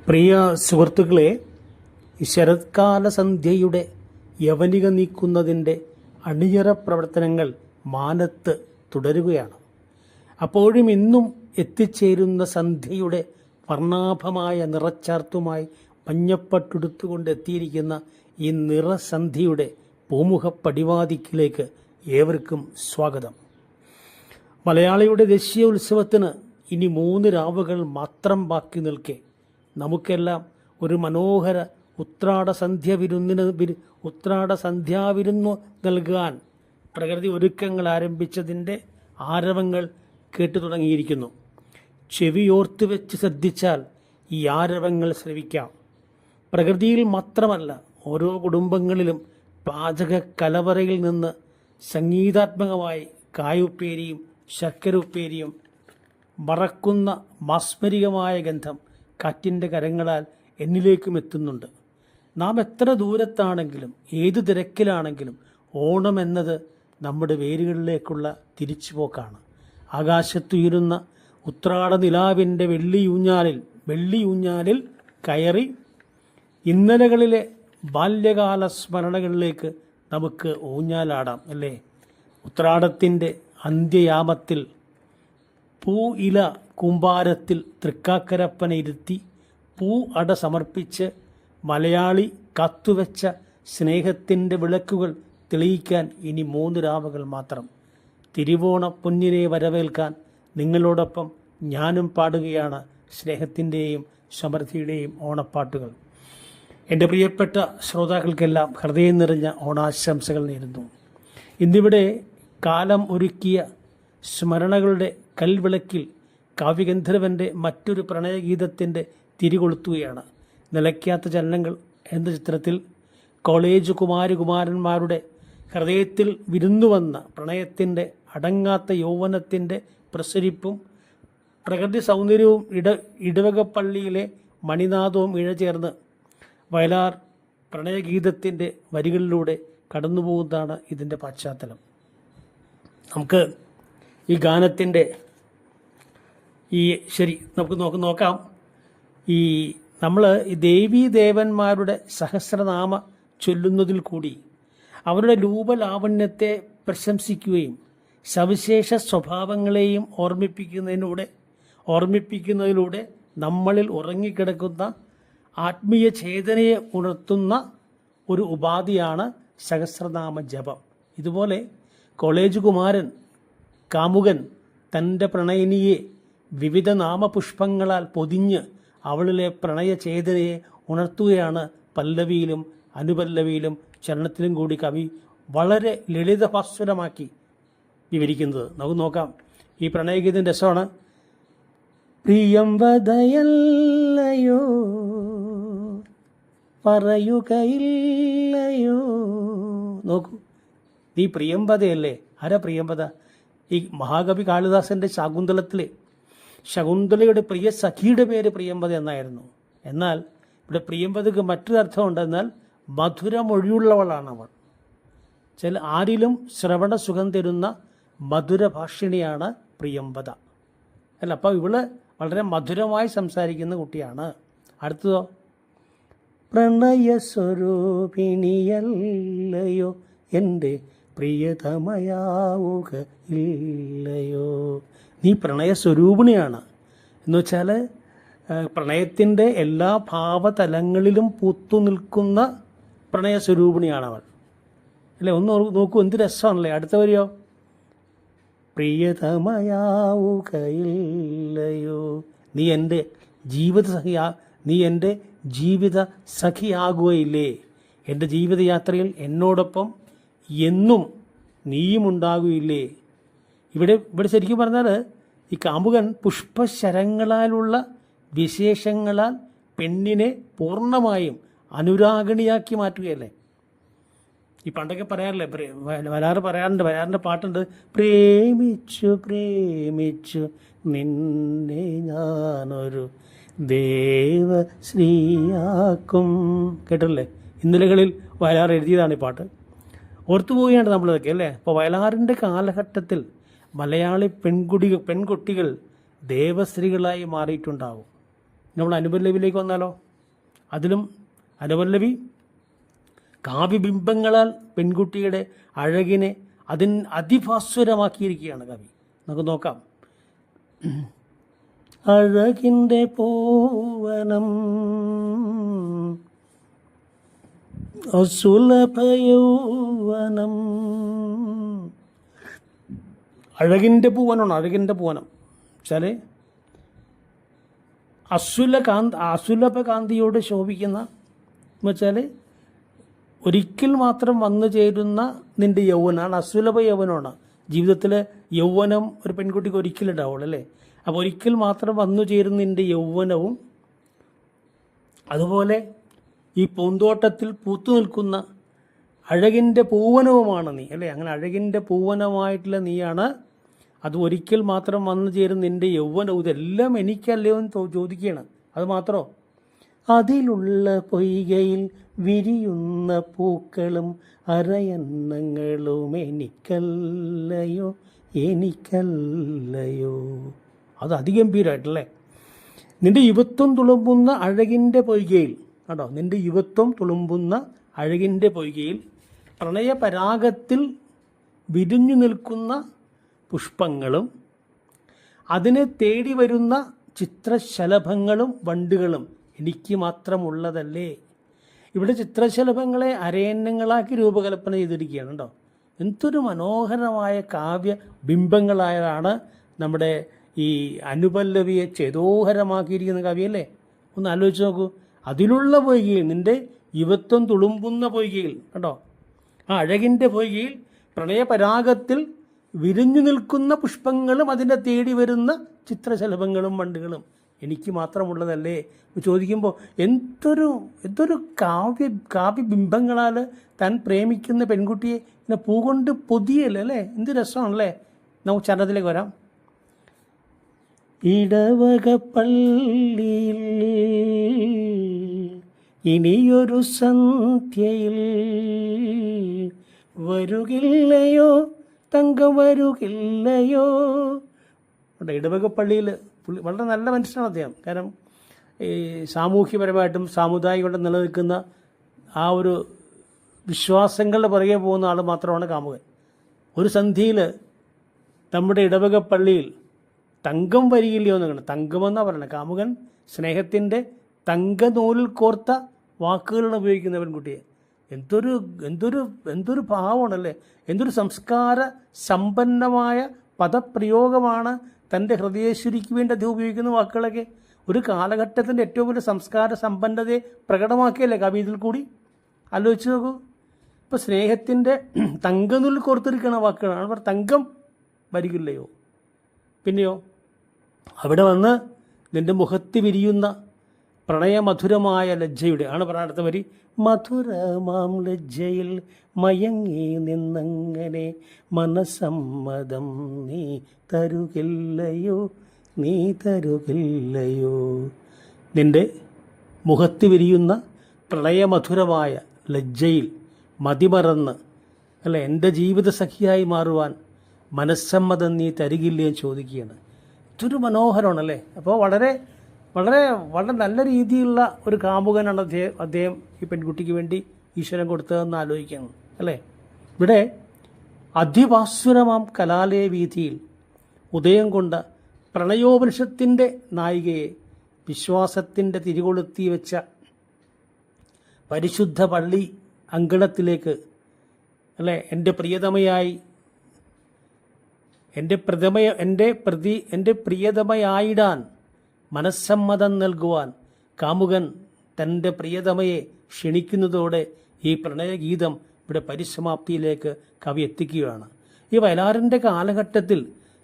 പ്രിയ സുഹൃത്തുക്കളെ, ശരത്കാല സന്ധ്യയുടെ യവനിക നീക്കുന്നതിൻ്റെ അണിയറ പ്രവർത്തനങ്ങൾ മാനത്ത് തുടരുകയാണ്. അപ്പോഴും ഇന്നും എത്തിച്ചേരുന്ന സന്ധ്യയുടെ വർണ്ണാഭമായ നിറച്ചാർത്തുമായി മഞ്ഞപ്പട്ടുടുത്തുകൊണ്ട് എത്തിയിരിക്കുന്ന ഈ നിറസന്ധ്യയുടെ പൂമുഖ പടിവാതിക്കിലേക്ക് ഏവർക്കും സ്വാഗതം. മലയാളിയുടെ ദേശീയ ഉത്സവത്തിന് ഇനി 3 രാവുകൾ മാത്രം ബാക്കി നിൽക്കെ നമുക്കെല്ലാം ഒരു മനോഹര ഉത്രാട സന്ധ്യാവിരുന്നു നൽകാൻ പ്രകൃതി ഒരുക്കങ്ങൾ ആരംഭിച്ചതിൻ്റെ ആരവങ്ങൾ കേട്ടു തുടങ്ങിയിരിക്കുന്നു. ചെവിയോർത്ത് വെച്ച് ശ്രദ്ധിച്ചാൽ ഈ ആരവങ്ങൾ ശ്രവിക്കാം. പ്രകൃതിയിൽ മാത്രമല്ല, ഓരോ കുടുംബങ്ങളിലും പാചക കലവറയിൽ നിന്ന് സംഗീതാത്മകമായി കായുപ്പേരിയും ശർക്കര ഉപ്പേരിയും മറക്കുന്ന മാസ്മരികമായ ഗന്ധം കാറ്റിൻ്റെ കരങ്ങളാൽ എന്നിലേക്കും എത്തുന്നുണ്ട്. നാം എത്ര ദൂരത്താണെങ്കിലും ഏതു തിരക്കിലാണെങ്കിലും ഓണം എന്നത് നമ്മുടെ വേരുകളിലേക്കുള്ള തിരിച്ചുപോക്കാണ്. ആകാശത്തുയരുന്ന ഉത്രാട നിലാവിൻ്റെ വെള്ളിയൂഞ്ഞാലിൽ കയറി ഇന്നലകളിലെ ബാല്യകാല സ്മരണകളിലേക്ക് നമുക്ക് ഊഞ്ഞാലാടാം, അല്ലേ? ഉത്രാടത്തിൻ്റെ അന്ത്യയാമത്തിൽ ഇല കൂമ്പാരത്തിൽ തൃക്കാക്കരപ്പന ഇരുത്തി അട സമർപ്പിച്ച് മലയാളി കാത്തുവെച്ച സ്നേഹത്തിൻ്റെ വിളക്കുകൾ തെളിയിക്കാൻ ഇനി 3 രാവുകൾ മാത്രം. തിരുവോണ പൊന്നിനെ വരവേൽക്കാൻ നിങ്ങളോടൊപ്പം ഞാനും പാടുകയാണ് സ്നേഹത്തിൻ്റെയും സമൃദ്ധിയുടെയും ഓണപ്പാട്ടുകൾ. എൻ്റെ പ്രിയപ്പെട്ട ശ്രോതാക്കൾക്കെല്ലാം ഹൃദയം നിറഞ്ഞ ഓണാശംസകൾ നേരുന്നു. ഇന്നിവിടെ കാലം ഒരുക്കിയ സ്മരണകളുടെ കൽവിളക്കിൽ കാവ്യഗന്ധർവൻ്റെ മറ്റൊരു പ്രണയഗീതത്തിൻ്റെ തിരികൊളുത്തുകയാണ്. നിലയ്ക്കാത്ത ചലനങ്ങൾ എന്ന ചിത്രത്തിൽ കോളേജ് കുമാരന്മാരുടെ ഹൃദയത്തിൽ വിരുന്നുവന്ന പ്രണയത്തിൻ്റെ അടങ്ങാത്ത യൗവനത്തിൻ്റെ പ്രസരിപ്പും പ്രകൃതി സൗന്ദര്യവും ഇടവകപ്പള്ളിയിലെ മണിനാദവും ഇഴചേർന്ന് വയലാർ പ്രണയഗീതത്തിൻ്റെ വരികളിലൂടെ കടന്നുപോകുന്നതാണ് ഇതിൻ്റെ പശ്ചാത്തലം. നമുക്ക് ഈ ഗാനത്തിൻ്റെ നമുക്ക് നോക്കാം. നമ്മൾ ഈ ദേവീ ദേവന്മാരുടെ സഹസ്രനാമ ചൊല്ലുന്നതിൽ കൂടി അവരുടെ രൂപലാവണ്യത്തെ പ്രശംസിക്കുകയും സവിശേഷ സ്വഭാവങ്ങളെയും ഓർമ്മിപ്പിക്കുന്നതിലൂടെ നമ്മളിൽ ഉറങ്ങിക്കിടക്കുന്ന ആത്മീയ ചേതനയെ ഉണർത്തുന്ന ഒരു ഉപാധിയാണ് സഹസ്രനാമ ജപം. ഇതുപോലെ കോളേജ് കാമുകൻ തൻ്റെ പ്രണയിനിയെ വിവിധ നാമപുഷ്പങ്ങളാൽ പൊതിഞ്ഞ് അവളിലെ പ്രണയചേതനയെ ഉണർത്തുകയാണ് പല്ലവിയിലും അനുപല്ലവിയിലും ചരണത്തിലും കൂടി കവി വളരെ ലളിതഭാസ്വരമാക്കി വിവരിക്കുന്നത്. നമുക്ക് നോക്കാം. ഈ പ്രണയഗീതത്തിൻ്റെ രസമാണ്. പ്രിയം വദയല്ലയോ പറയുകയില്ലയോ. നോക്കൂ, നീ പ്രിയംവദയല്ലേ? ആരാ പ്രിയംവദ? ഈ മഹാകവി കാളിദാസൻ്റെ ശകുന്തളയുടെ പ്രിയ സഖിയുടെ പേര് പ്രിയംവദ എന്നായിരുന്നു. എന്നാൽ ഇവിടെ പ്രിയംവദക്ക് മറ്റൊരർത്ഥമുണ്ട്. എന്നാൽ മധുരമൊഴിയുള്ളവളാണ് അവൾ. ആരിലും ശ്രവണ സുഖം തരുന്ന മധുരഭാഷിണിയാണ് പ്രിയംവദ, അല്ല? അപ്പോൾ ഇവള് വളരെ മധുരമായി സംസാരിക്കുന്ന കുട്ടിയാണ്. അടുത്തതോ, പ്രണയസ്വരൂപിണിയല്ലയോ എൻ്റെ പ്രിയതമയാവുക ഇല്ലയോ. നീ പ്രണയസ്വരൂപിണിയാണ് എന്ന് വെച്ചാൽ പ്രണയത്തിൻ്റെ എല്ലാ ഭാവതലങ്ങളിലും പൂത്തു നിൽക്കുന്ന പ്രണയസ്വരൂപിണിയാണവൾ, അല്ലേ? ഒന്ന് നോക്കൂ, എന്ത് രസമാണല്ലേ. അടുത്ത വരിയോ, പ്രിയതമയാവുകയില്ലയോ. നീ എൻ്റെ ജീവിത സഖിയാകുകയില്ലേ? എൻ്റെ ജീവിതയാത്രയിൽ എന്നോടൊപ്പം എന്നും നീയും ഉണ്ടാകുകയില്ലേ? ഇവിടെ ശരിക്കും പറഞ്ഞാൽ ഈ കാമുകൻ പുഷ്പശരങ്ങളാലുള്ള വിശേഷങ്ങളാൽ പെണ്ണിനെ പൂർണ്ണമായും അനുരാഗിണിയാക്കി മാറ്റുകയല്ലേ. ഈ പണ്ടൊക്കെ പറയാറില്ലേ, വയലാറിൻ്റെ പാട്ടുണ്ട്, പ്രേമിച്ചു നിന്നെ ഞാനൊരു ദേവശ്രീയാക്കും. കേട്ടില്ലേ? ഇന്നലകളിൽ വയലാർ എഴുതിയതാണ് ഈ പാട്ട്. ഓർത്തുപോവുകയാണ് നമ്മളിതൊക്കെ, അല്ലേ? അപ്പോൾ വയലാറിൻ്റെ കാലഘട്ടത്തിൽ മലയാളി പെൺകുട്ടികൾ ദേവശ്രീകളായി മാറിയിട്ടുണ്ടാവും. നമ്മൾ അനുപല്ലവിയിലേക്ക് വന്നാലോ? അതിലും അനുപല്ലവി കാവ്യബിംബങ്ങളാൽ പെൺകുട്ടിയുടെ അഴകിനെ അതിഭാസ്വരമാക്കിയിരിക്കുകയാണ് കവി. നമുക്ക് നോക്കാം. അഴകിൻ്റെ പൂവനം അസുലഭയൗവനം. അഴകിൻ്റെ പൂവനമാണ്. അഴകിൻ്റെ പൂവനം വെച്ചാൽ അസുലഭകാന്തിയോട് ശോഭിക്കുന്ന എന്ന് വെച്ചാൽ ഒരിക്കൽ മാത്രം വന്നു ചേരുന്ന നിൻ്റെ യൗവനമാണ്. അസുലഭ യൗവനമാണ്. ജീവിതത്തിൽ യൗവനം ഒരു പെൺകുട്ടിക്ക് ഒരിക്കലുണ്ടാവുള്ളൂ അല്ലേ? അപ്പോൾ ഒരിക്കൽ മാത്രം വന്നു ചേരുന്ന നിൻ്റെ യൗവനവും അതുപോലെ ഈ പൂന്തോട്ടത്തിൽ പൂത്തു നിൽക്കുന്ന അഴകിൻ്റെ പൂവനവുമാണ് നീ അല്ലേ? അങ്ങനെ അഴകിൻ്റെ പൂവനമായിട്ടുള്ള നീയാണ്. അത് ഒരിക്കൽ മാത്രം വന്നു ചേരുന്ന നിൻ്റെ യൗവനവും ഇതെല്ലാം എനിക്കല്ലയോ എന്ന് ചോദിക്കുകയാണ്. അത് മാത്രമോ? അതിലുള്ള പൊയ്കയിൽ വിരിയുന്ന പൂക്കളും അരയന്നങ്ങളും എനിക്കല്ലയോ എനിക്കല്ലയോ. അത് അതിഗംഭീരമായിട്ടല്ലേ? നിൻ്റെ യുവത്വം തുളുമ്പുന്ന അഴകിൻ്റെ പൊയ്കയിൽ കേട്ടോ, നിൻ്റെ യുവത്വം തുളുമ്പുന്ന അഴകിൻ്റെ പൊയ്കയിൽ പ്രണയപരാഗത്തിൽ വിരിഞ്ഞു നിൽക്കുന്ന പുഷ്പങ്ങളും അതിനെ തേടി വരുന്ന ചിത്രശലഭങ്ങളും വണ്ടുകളും എനിക്ക് മാത്രമുള്ളതല്ലേ. ഇവിടെ ചിത്രശലഭങ്ങളെ അരയന്നങ്ങളാക്കി രൂപകൽപ്പന ചെയ്തിരിക്കുകയാണ് കേട്ടോ. എന്തൊരു മനോഹരമായ കാവ്യ ബിംബങ്ങളായാണ് നമ്മുടെ ഈ അനുപല്ലവിയെ ചേതോഹരമാക്കിയിരിക്കുന്ന കവിയല്ലേ? ഒന്ന് ആലോചിച്ച് നോക്കൂ. അതിലുള്ള പൊയ്കയിൽ, നിൻ്റെ യുവത്വം തുളുമ്പുന്ന പൊയ്കയിൽ കേട്ടോ, ആ അഴകിൻ്റെ പൊയ്കയിൽ പ്രണയപരാഗത്തിൽ വിരിഞ്ഞു നിൽക്കുന്ന പുഷ്പങ്ങളും അതിനെ തേടി വരുന്ന ചിത്രശലഭങ്ങളും വണ്ടുകളും എനിക്ക് മാത്രമുള്ളതല്ലേ ചോദിക്കുമ്പോൾ എന്തൊരു കാവ്യബിംബങ്ങളാൽ താൻ പ്രേമിക്കുന്ന പെൺകുട്ടിയെ ഇങ്ങനെ പൂകൊണ്ട് പൊതിയല്ലേ അല്ലേ? എന്ത് രസമാണല്ലേ? നമുക്ക് ചരണത്തിലേക്ക് വരാം. ഇടവക പള്ളിയിൽ ഇനിയൊരു സന്ധ്യയിൽ വരുകില്ലയോ തങ്കം വരുകില്ലയോ. ഇടവക പള്ളിയിൽ വളരെ നല്ല മനുഷ്യനാണ് അദ്ദേഹം. കാരണം ഈ സാമൂഹ്യപരമായിട്ടും സാമുദായികമായിട്ടും നിലനിൽക്കുന്ന ആ ഒരു വിശ്വാസങ്ങളുടെ പുറകെ പോകുന്ന ആൾ മാത്രമാണ് കാമുകൻ. ഒരു സന്ധ്യയിൽ നമ്മുടെ ഇടവക പള്ളിയിൽ തങ്കം വരികില്ലയോ എന്നാണ്. തങ്കമെന്നാണ് പറയുന്നത്. കാമുകൻ സ്നേഹത്തിൻ്റെ തങ്കനൂലിൽ കോർത്ത വാക്കുകളാണ് ഉപയോഗിക്കുന്ന പെൺകുട്ടിയെ. എന്തൊരു ഭാവമാണല്ലേ? എന്തൊരു സംസ്കാര സമ്പന്നമായ പദപ്രയോഗമാണ് തൻ്റെ ഹൃദയേശ്വരിക്ക് വേണ്ടി അദ്ദേഹം ഉപയോഗിക്കുന്ന വാക്കുകളൊക്കെ. ഒരു കാലഘട്ടത്തിൻ്റെ ഏറ്റവും വലിയ സംസ്കാര സമ്പന്നതയെ പ്രകടമാക്കിയല്ലേ കവി ഇതിൽ കൂടി? ആലോചിച്ച് നോക്കൂ. ഇപ്പോൾ സ്നേഹത്തിൻ്റെ തങ്കനൂലിൽ കോർത്തിരിക്കുന്ന വാക്കുകളാണ്. അവർ തങ്കം വരികില്ലയോ. പിന്നെയോ അവിടെ വന്ന് നിൻ്റെ മുഖത്ത് വിരിയുന്ന പ്രണയമധുരമായ ലജ്ജയുടെ ആണ് പറഞ്ഞ അടുത്ത വരി. മധുരമാം ലജ്ജയിൽ മയങ്ങി നിന്നങ്ങനെ മനസമ്മതം നീ തരുകില്ലയോ നീ തരുകില്ലയോ. നിൻ്റെ മുഖത്ത് വിരിയുന്ന പ്രണയമധുരമായ ലജ്ജയിൽ മതിമറന്ന് അല്ലേ എൻ്റെ ജീവിത സഖിയായി മാറുവാൻ മനസ്സമ്മതം നീ തരികില്ലേ ചോദിക്കുകയാണ്. ഇതൊരു മനോഹരമാണല്ലേ? അപ്പോൾ വളരെ വളരെ വളരെ നല്ല രീതിയിലുള്ള ഒരു കാമുകനാണ് അദ്ദേഹം ഈ പെൺകുട്ടിക്ക് വേണ്ടി ഈശ്വരൻ കൊടുത്തതെന്ന് ആലോചിക്കണം അല്ലേ? ഇവിടെ അതിഭാസ്വരമാം കലാലയ വീഥിയിൽ ഉദയം കൊണ്ട പ്രണയോപനിഷത്തിൻ്റെ നായികയെ വിശ്വാസത്തിൻ്റെ തിരികൊളുത്തി വെച്ച പരിശുദ്ധ പള്ളി അങ്കണത്തിലേക്ക് അല്ലേ എൻ്റെ പ്രിയതമയായി എൻ്റെ പ്രിയതമയായിടാൻ മനസ്സമ്മതം നൽകുവാൻ കാമുകൻ തൻ്റെ പ്രിയതമയെ ക്ഷണിക്കുന്നതോടെ ഈ പ്രണയഗീതം ഇവിടെ പരിസമാപ്തിയിലേക്ക് കവി എത്തിക്കുകയാണ്. ഈ വയലാറിൻ്റെ കാലഘട്ടത്തിൽ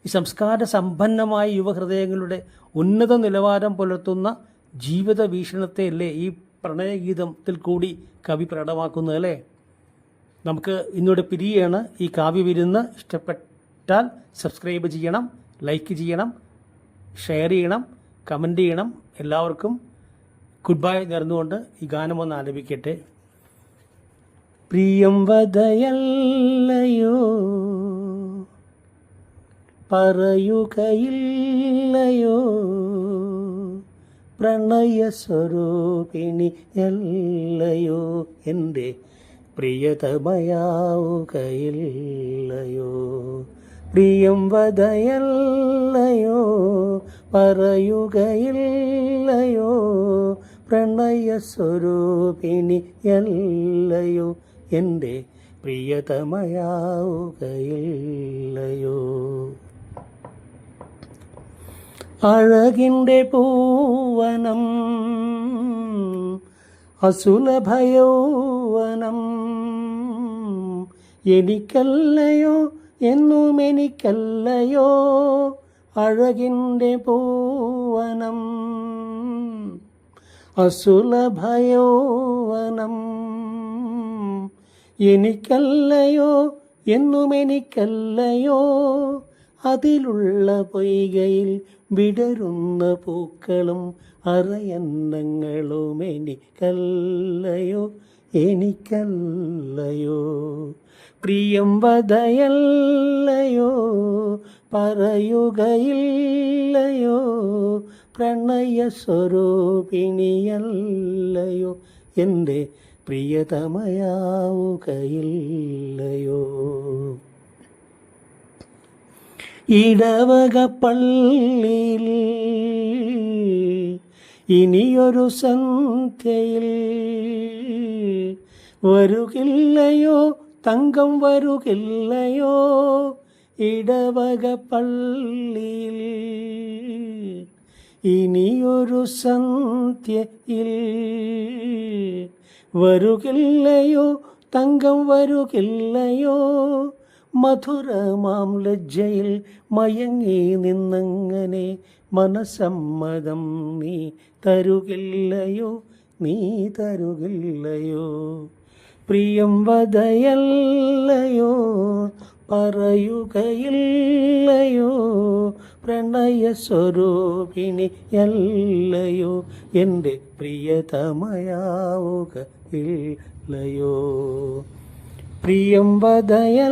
ഈ സംസ്കാര സമ്പന്നമായ യുവഹൃദയങ്ങളുടെ ഉന്നത നിലവാരം പുലർത്തുന്ന ജീവിത വീക്ഷണത്തെയല്ലേ ഈ പ്രണയഗീതത്തിൽ കൂടി കവി പ്രകടമാക്കുന്നത് അല്ലേ? നമുക്ക് ഇന്നിവിടെ പിരിയാണ്. ഈ കാവ്യവിരുന്ന് ഇഷ്ടപ്പെട്ടാൽ സബ്സ്ക്രൈബ് ചെയ്യണം, ലൈക്ക് ചെയ്യണം, ഷെയർ ചെയ്യണം, കമൻറ്റ് ചെയ്യണം. എല്ലാവർക്കും ഗുഡ് ബൈ നേർന്നുകൊണ്ട് ഈ ഗാനം ഒന്ന് ആലപിക്കട്ടെ. പ്രിയം വദയല്ലയോ പറയുകയില്ലയോ പ്രണയസ്വരൂപിണിയല്ലയോ എൻ്റെ പ്രിയതമയാവുകയില്ലയോ. പ്രിയം വദയല്ലയോ പറയുകയില്ലയോ. പ്രണയസ്വരൂപിണിയല്ലയോ എൻ്റെ പ്രിയതമയാവുകയില്ലയോ. അഴകിൻ്റെ പൂവനം അസുലഭയൗവനം എനിക്കല്ലയോ എന്നും എനിക്കല്ലയോ. അഴകിൻ്റെ പൂവനം അസുലഭയൗവനം എനിക്കല്ലയോ എന്നും എനിക്കല്ലയോ. അതിലുള്ള പൊയ്കയിൽ വിടരുന്ന പൂക്കളും അറയന്നങ്ങളും എനിക്കല്ലയോ എനിക്കല്ലയോ. പ്രിയം വദയല്ലയോ പറയുകയില്ലയോ. പ്രണയസ്വരൂപിണിയല്ലയോ എൻ്റെ പ്രിയതമയാവുകയില്ലയോ. ഇടവക പള്ളിയിൽ ഇനിയൊരു സന്ധ്യയിൽ വരുകില്ലയോ തങ്കം വരുകില്ലയോ. ഇടവക പള്ളിയിൽ ഇനിയൊരു സന്ധ്യയിൽ വരുകില്ലയോ തങ്കം വരുകില്ലയോ. മധുരമാം ലജ്ജയിൽ മയങ്ങി നിന്നങ്ങനെ മനസമ്മതം നീ തരുകില്ലയോ നീ തരുകില്ലയോ. പ്രിയം വദയല്ലയോ പറയുകയില്ലയോ. പ്രണയസ്വരൂപിണിയല്ലയോ എൻ്റെ പ്രിയതമയാവുകയില്ലയോ. പ്രിയം വദയല്ലയോ